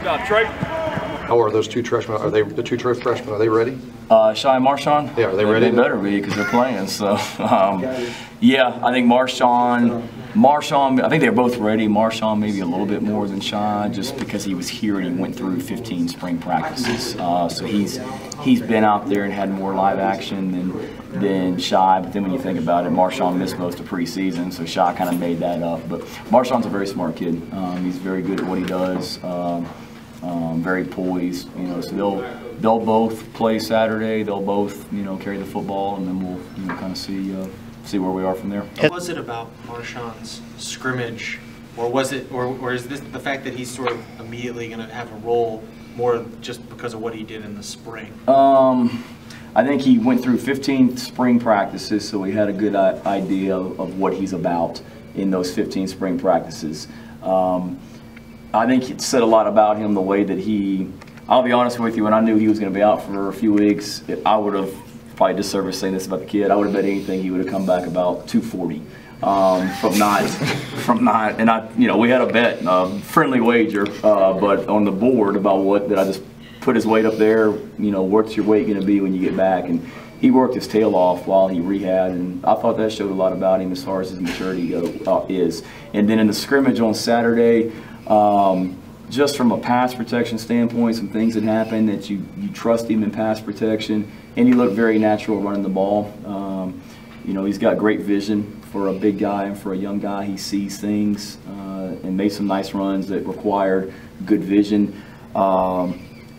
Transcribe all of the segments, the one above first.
Good job, Trey. How are those two freshmen? Are they the two true freshmen? Are they ready? Shy and Marshawn? Yeah, are they ready? They better be because they're playing. So, yeah, I think Marshawn, I think they're both ready. Marshawn maybe a little bit more than Shy just because he was here and he went through 15 spring practices. So he's been out there and had more live action than Shy. But then when you think about it, Marshawn missed most of preseason, so Shy kind of made that up. But Marshawn's a very smart kid. He's very good at what he does. Very poised, so they'll both play Saturday. They'll both, carry the football, and then we'll, kind of see where we are from there. What was it about Marshawn's scrimmage, or is this the fact that he's sort of immediately going to have a role more just because of what he did in the spring? I think he went through 15 spring practices, so he had a good idea of what he's about in those 15 spring practices. I think it said a lot about him the way that I'll be honest with you, when I knew he was going to be out for a few weeks, I would have probably disservice saying this about the kid. I would have bet anything he would have come back about 240 from not, and we had a bet, friendly wager, but on the board about that I just put his weight up there, what's your weight going to be when you get back, and he worked his tail off while he rehabbed, and I thought that showed a lot about him as far as his maturity is. And then in the scrimmage on Saturday, just from a pass protection standpoint, some things that happened that you trust him in pass protection, and he looked very natural running the ball. He's got great vision for a big guy and for a young guy. He sees things and made some nice runs that required good vision.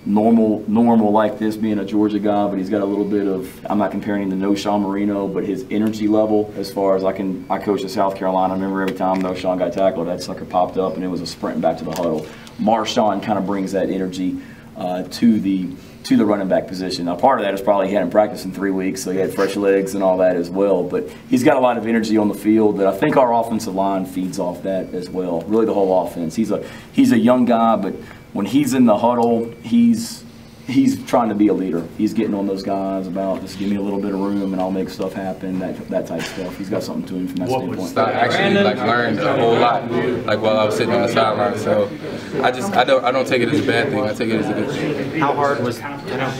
Normal like this, being a Georgia guy, but he's got a little bit of, I'm not comparing him to No. Sean Marino, but his energy level, as far as I coached at South Carolina. I remember every time No. Sean got tackled, that sucker popped up and it was a sprint back to the huddle. Marshawn kind of brings that energy to the running back position. Now, part of that is probably he hadn't practiced in 3 weeks, so he had fresh legs and all that as well. But he's got a lot of energy on the field that I think our offensive line feeds off that as well. Really, the whole offense. He's a young guy, but when he's in the huddle, he's trying to be a leader. He's getting on those guys about just give me a little bit of room and I'll make stuff happen, that type of stuff. He's got something to him from that standpoint. I actually learned a whole lot while I was sitting on the sideline. So I don't take it as a bad thing. I take it as a good thing. How hard was,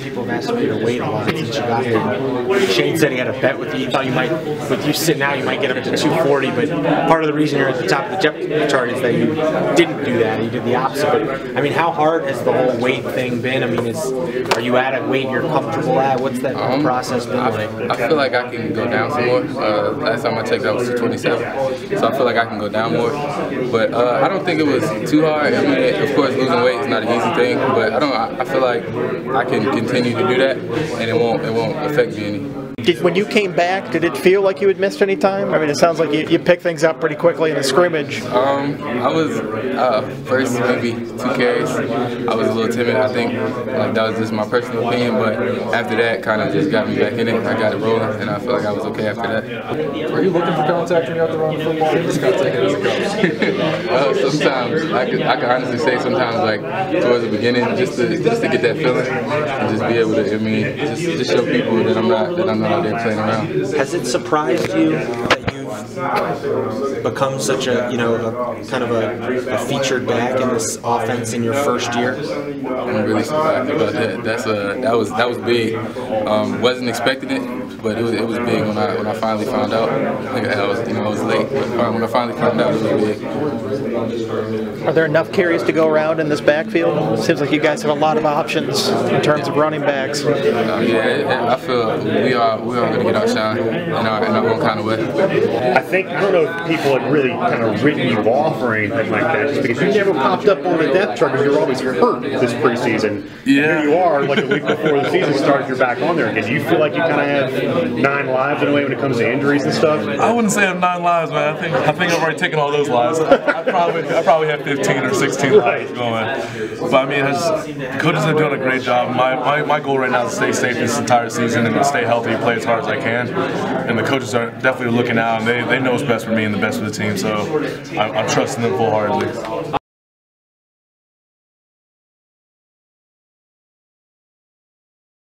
people have asked me to wait a lot since you got here. Shane said he had a bet with you. He thought you might, with you sitting out, you might get up to 240, but part of the reason you're at the top of the depth chart is that you didn't do that. You did the opposite. But how hard has the whole weight thing been? Are you at a weight you're comfortable at? What's that process been like? I feel like I can go down some more. Last time I checked, I was 227, so I feel like I can go down more. But I don't think it was too hard. Of course, losing weight is not an easy thing, but I feel like I can continue to do that, and it won't affect me any. When you came back, did it feel like you had missed any time? It sounds like you picked things up pretty quickly in the scrimmage. I was first maybe 2 carries. I was a little timid, I think. That was just my personal opinion, but after that, kind of just got me back in it. I got it rolling, and I feel like I was okay after that. Are you looking for contact when you're out there running the football? You just got to take it as it goes. Sometimes I can honestly say sometimes towards the beginning, just to get that feeling and just be able to just show people that I'm not out there playing around. Has it surprised you that you've become such a kind of a featured back in this offense in your first year? I'm really surprised about that. That was big. Wasn't expecting it, but it was big when I finally found out. I was late, but when I finally found out, it was big. Are there enough carries to go around in this backfield? It seems like you guys have a lot of options in terms of running backs. Yeah, I feel we are going to get our shine in our own kind of way. I don't know if people had really kind of written you off or anything like that, just because you never popped up on the depth chart because you were always hurt this preseason. Yeah. Here you are, like a week before the season started, you're back on there again. Do you feel like you kind of have 9 lives in a way when it comes to injuries and stuff? I wouldn't say I have 9 lives, man. I think I've already taken all those lives. I probably have 15 or 16 lives going. But coaches are doing a great job. My goal right now is to stay safe this entire season and to stay healthy and play as hard as I can. And the coaches are definitely looking out, and they know what's best for me and the best for the team. So I'm trusting them full-heartedly.